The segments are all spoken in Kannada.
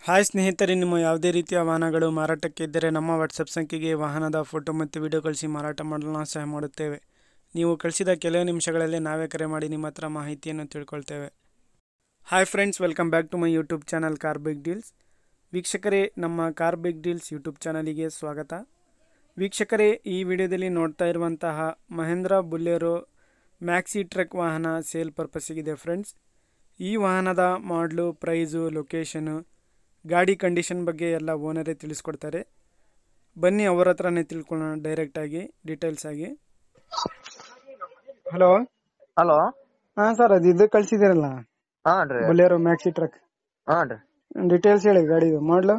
ಹಾಯ್ ಸ್ನೇಹಿತರೆ, ನಿಮ್ಮ ಯಾವುದೇ ರೀತಿಯ ವಾಹನಗಳು ಮಾರಾಟಕ್ಕೆ ಇದ್ದರೆ ನಮ್ಮ ವಾಟ್ಸಪ್ ಸಂಖ್ಯೆಗೆ ವಾಹನದ ಫೋಟೋ ಮತ್ತು ವಿಡಿಯೋ ಕಳಿಸಿ ಮಾರಾಟ ಮಾಡಲು ನಾವು ಸಹಾಯ ಮಾಡುತ್ತೇವೆ. ನೀವು ಕಳಿಸಿದ ಕೆಲವು ನಿಮಿಷಗಳಲ್ಲಿ ನಾವೇ ಕರೆ ಮಾಡಿ ನಿಮ್ಮ ಹತ್ರ ಮಾಹಿತಿಯನ್ನು ತಿಳ್ಕೊಳ್ತೇವೆ. Hi friends, welcome back to my YouTube channel car big deals. ವೀಕ್ಷಕರೇ, ನಮ್ಮ ಕಾರ್ ಬಿಗ್ ಡೀಲ್ಸ್ ಯೂಟ್ಯೂಬ್ ಚಾನಲಿಗೆ ಸ್ವಾಗತ. ವೀಕ್ಷಕರೇ, ಈ ವಿಡಿಯೋದಲ್ಲಿ ನೋಡ್ತಾ ಇರುವಂತಹ ಮಹೇಂದ್ರ ಬುಲೆರೋ ಮ್ಯಾಕ್ಸಿ ಟ್ರಕ್ ವಾಹನ ಸೇಲ್ ಪರ್ಪಸ್ಸಿಗಿದೆ ಫ್ರೆಂಡ್ಸ್. ಈ ವಾಹನದ ಮಾಡಲು, ಪ್ರೈಸು, ಲೊಕೇಶನು, ಗಾಡಿ ಕಂಡೀಷನ್ ಬಗ್ಗೆ ಎಲ್ಲ ಓನರೇ ತಿಳಿಸ್ಕೊಡ್ತಾರೆ. ಬನ್ನಿ ಅವರ ಹತ್ರನೇ ತಿಳ್ಕೊಳ್ಳೋಣ ಡೈರೆಕ್ಟಾಗಿ, ಡೀಟೇಲ್ಸ್ ಆಗಿ. Hello hello. ಹಾಂ ಸರ್, ಇದು ಕಳಿಸಿದಿರಲ್ಲ ಹಾನ್ರಿ. ಬುಲೆರೋ ಮ್ಯಾಕ್ಸಿ ಟ್ರಕ್, ಹಾನ್ರಿ. ಡೀಟೇಲ್ಸ್ ಹೇಳಿ. ಗಾಡಿದು ಮಾಡಲು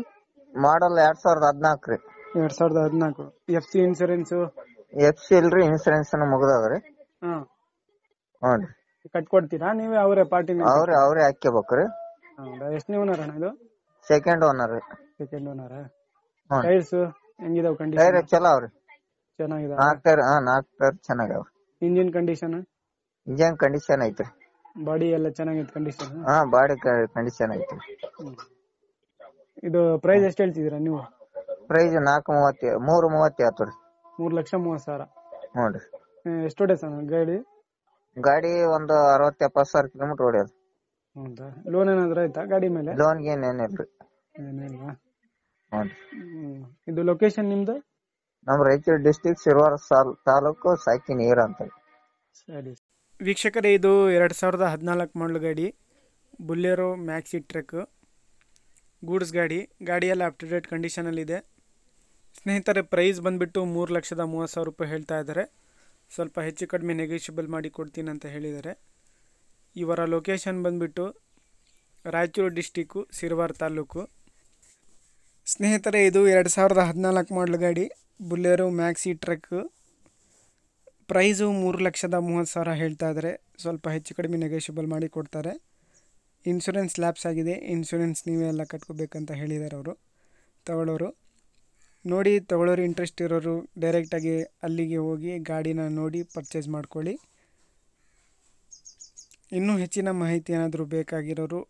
ಮಾಡಲ್ 2014 ರೀ. 2014. FC insurance? FC ಇಲ್ರಿ, ಇನ್ಸೂರೆನ್ಸ್ ಮುಗ್ದದ್ರಿ. ಹಾಂ. ಹಾನ್ರಿ. ಕಟ್ಕೊಡ್ತೀರಾ ನೀವೇ? ಅವರೇ ಪಾರ್ಟಿ? ಅವ್ರೇ ಹಾಕ್ಯಬೇಕ್ರಿ. ಹೌದಾ? ಎಷ್ಟು ನೀವು ಓನರ್ ಅಣ್ಣ ಇದು? ಸೆಕೆಂಡ್ ಓನರ್ ರೀ. Second owner. ಹ್ಞೂ. ಟೈರ್ಸ್ ಹೆಂಗಿದಾವೆ ಟೈರ್ ಕಂಡೀಷನ್? ಚಲೋ ಅವ್ರಿ. ಚೆನ್ನಾಗಿದಾವೆ. 4 ಟೈರ್ ಚೆನ್ನಾಗವ. Engine condition? ಇಂಜನ್ ಕಂಡೀಷನ್ ಐತ್ರಿ. ಬಾಡಿ ಎಲ್ಲ ಚೆನ್ನಾಗೈತೆ ಕಂಡೀಷನ್? ಬಾಡಿ ಕಂಡೀಷನ್ ಐತ್ರಿ. ಇದು ಪ್ರೈಸ್ ಎಷ್ಟು ಹೇಳ್ತಿದ್ದೀರಾ ನೀವು? ಪ್ರೈಸ್ 330 ಆತು ರೀ. 3,30,000. ಹ್ಞೂ ರೀ. ಎಷ್ಟು ಹೊಡೆ ಸರ್ ಗಾಡಿ? ಗಾಡಿ ಒಂದು 60-70 ಸಾವಿರ ಕಿಲೋಮೀಟರ್ ಹೊಡ್ಯದ. ಹೌದಾ? ಲೋನ್ ಏನಾದ್ರು ಆಯ್ತಾ ಗಾಡಿ ಮೇಲೆ? ಲೋನ್ ಗೀನ್ ಏನಿಲ್ರಿ. ಏನಿಲ್ವಾ? ಹ್ಞೂ ರೀ. ಇದು ಲೊಕೇಶನ್ ನಿಮ್ದು? ನಮ್ಮ ರಾಯಚೂರು ಡಿಸ್ಟಿಕ್ ಶಿರವಾರ ತಾಲೂಕು ಸಾಕಿ ನೀರು ಅಂತ. ಸರಿ ವೀಕ್ಷಕರೇ, ಇದು 2014 ಮಾಡಲು ಗಾಡಿ ಬುಲೆರೋ ಮ್ಯಾಕ್ಸಿ ಟ್ರಕ್ ಗೂಡ್ಸ್ ಗಾಡಿ ಎಲ್ಲ ಅಪ್ ಟು ಡೇಟ್ ಕಂಡೀಷನಲ್ಲಿದೆ ಸ್ನೇಹಿತರೆ. ಪ್ರೈಸ್ ಬಂದುಬಿಟ್ಟು 3,30,000 ರೂಪಾಯಿ ಹೇಳ್ತಾ ಇದ್ದಾರೆ. ಸ್ವಲ್ಪ ಹೆಚ್ಚು ಕಡಿಮೆ ನೆಗೋಷಿಯಬಲ್ ಮಾಡಿ ಕೊಡ್ತೀನಿ ಅಂತ ಹೇಳಿದ್ದಾರೆ. ಇವರ ಲೊಕೇಶನ್ ಬಂದುಬಿಟ್ಟು ರಾಯಚೂರು ಡಿಸ್ಟಿಕ್ಕು ಶಿರವಾರ ತಾಲೂಕು. ಸ್ನೇಹಿತರೆ, ಇದು 2014 ಮಾಡಲು ಗಾಡಿ ಬುಲೆರೋ ಮ್ಯಾಕ್ಸಿ ಟ್ರಕ್. ಪ್ರೈಸು 3,30,000 ಹೇಳ್ತಾ ಇದ್ದಾರೆ. ಸ್ವಲ್ಪ ಹೆಚ್ಚು ಕಡಿಮೆ ನೆಗೋಷಿಯಬಲ್ ಮಾಡಿ ಕೊಡ್ತಾರೆ. ಇನ್ಶೂರೆನ್ಸ್ ಲ್ಯಾಪ್ಸ್ ಆಗಿದೆ. ಇನ್ಶೂರೆನ್ಸ್ ನೀವೇ ಎಲ್ಲ ಕಟ್ಕೋಬೇಕಂತ ಹೇಳಿದ್ದಾರೆ ಅವರು ತಗೊಳ್ಳೋರು. ನೋಡಿ, ತಗೊಳ್ಳೋರು ಇಂಟ್ರೆಸ್ಟ್ ಇರೋರು ಡೈರೆಕ್ಟಾಗಿ ಅಲ್ಲಿಗೆ ಹೋಗಿ ಗಾಡಿನ ನೋಡಿ ಪರ್ಚೇಸ್ ಮಾಡ್ಕೊಳ್ಳಿ. ಇನ್ನೂ ಹೆಚ್ಚಿನ ಮಾಹಿತಿ ಏನಾದರೂ ಬೇಕಾಗಿರೋರು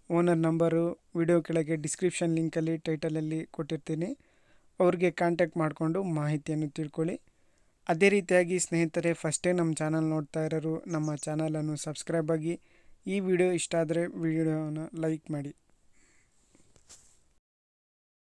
ಓನರ್ ನಂಬರು ವಿಡಿಯೋ ಕೆಳಗೆ ಡಿಸ್ಕ್ರಿಪ್ಷನ್ ಲಿಂಕಲ್ಲಿ ಟೈಟಲಲ್ಲಿ ಕೊಟ್ಟಿರ್ತೀನಿ. ಅವ್ರಿಗೆ ಕಾಂಟ್ಯಾಕ್ಟ್ ಮಾಡಿಕೊಂಡು ಮಾಹಿತಿಯನ್ನು ತಿಳ್ಕೊಳ್ಳಿ. ಅದೇ ರೀತಿಯಾಗಿ ಸ್ನೇಹಿತರೆ, ಫಸ್ಟೇ ನಮ್ಮ ಚಾನಲ್ ನೋಡ್ತಾ ಇರೋರು ನಮ್ಮ ಚಾನಲನ್ನು ಸಬ್ಸ್ಕ್ರೈಬ್ ಆಗಿ. ಈ ವಿಡಿಯೋ ಇಷ್ಟ ಆದರೆ ವಿಡಿಯೋನ ಲೈಕ್ ಮಾಡಿ.